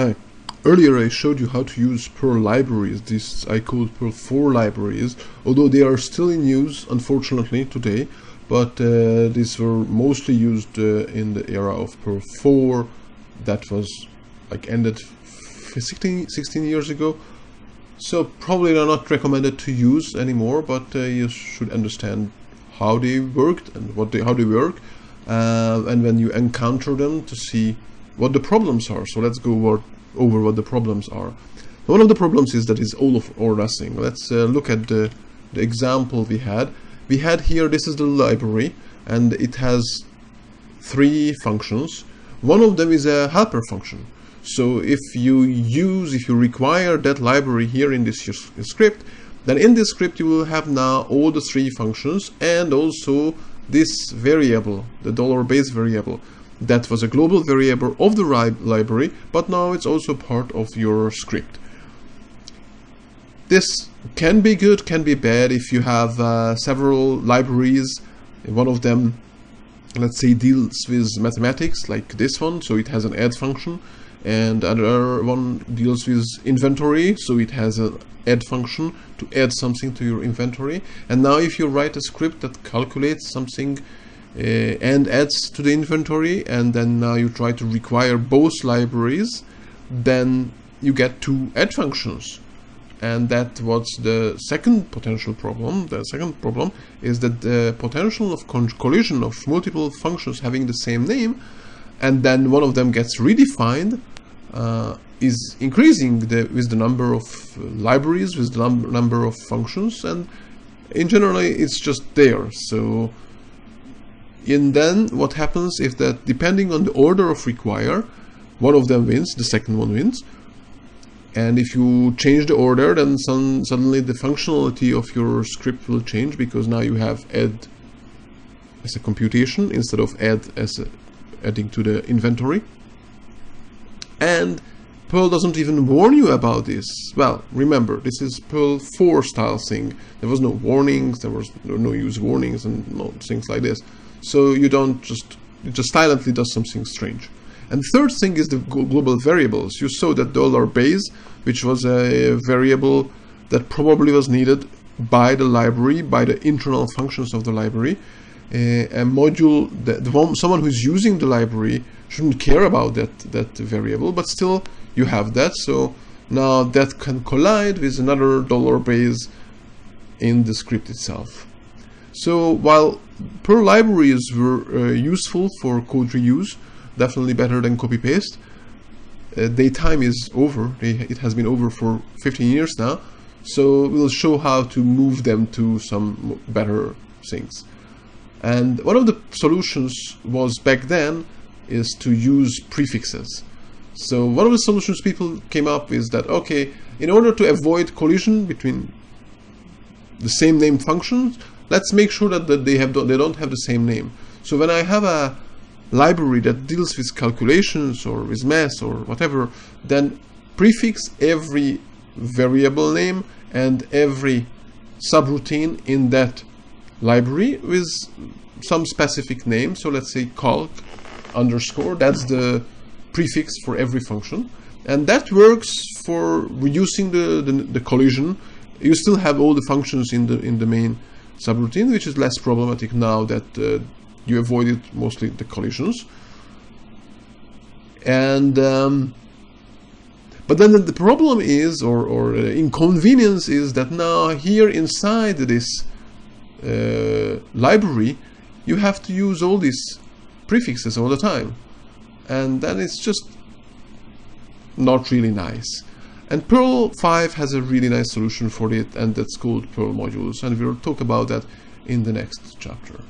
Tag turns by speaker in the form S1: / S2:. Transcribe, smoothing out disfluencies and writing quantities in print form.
S1: Hi. Earlier I showed you how to use Perl libraries. These I called Perl 4 libraries, although they are still in use, unfortunately, today. But these were mostly used in the era of Perl 4 that was ended 16 years ago. So probably they're not recommended to use anymore, but you should understand how they worked and how they work, and when you encounter them to see what the problems are. So let's go over what the problems are. One of the problems is that it's all or nothing. Let's look at the example we had. We had here, this is the library, and it has 3 functions. One of them is a helper function. So if you require that library here in this script, then in this script you will have now all the 3 functions and also this variable, the $base variable. That was a global variable of the library, but now it's also part of your script. This can be good, can be bad if you have several libraries. One of them, let's say, deals with mathematics, like this one, so it has an add function, and another one deals with inventory, so it has an add function to add something to your inventory. And now if you write a script that calculates something and adds to the inventory, and then now you try to require both libraries, then you get 2 add functions. And that was the second potential problem. The second problem is that the potential of collision of multiple functions having the same name, and then one of them gets redefined, is increasing with the number of libraries, with the number of functions, and in general it's just there. So and then what happens is that depending on the order of require, one of them wins, the second one wins. And if you change the order, then suddenly the functionality of your script will change, because now you have add as a computation instead of add as adding to the inventory. And Perl doesn't even warn you about this. Well, remember, this is Perl 4 style thing. There was no warnings, there was no use warnings and no things like this. So you don't it just silently does something strange. And the third thing is the global variables. You saw that $base, which was a variable that probably was needed by the library, by the internal functions of the library. A module, someone who's using the library shouldn't care about that variable, but still you have that. So now that can collide with another $base in the script itself. So while Perl libraries were useful for code reuse, definitely better than copy-paste, their time is over. It has been over for 15 years now. So we'll show how to move them to some better things. And one of the solutions was back then is to use prefixes. So one of the solutions people came up with that, okay, in order to avoid collision between the same name functions, let's make sure that they don't have the same name. So when I have a library that deals with calculations or with math or whatever, then prefix every variable name and every subroutine in that library with some specific name. So let's say calc underscore, that's the prefix for every function, and that works for reducing the collision. You still have all the functions in the main subroutine, which is less problematic now that you avoided mostly the collisions. And but then the problem is, or inconvenience is, that now here inside this library you have to use all these prefixes all the time, and then it's just not really nice. And Perl 5 has a really nice solution for it, and that's called Perl modules, and we'll talk about that in the next chapter.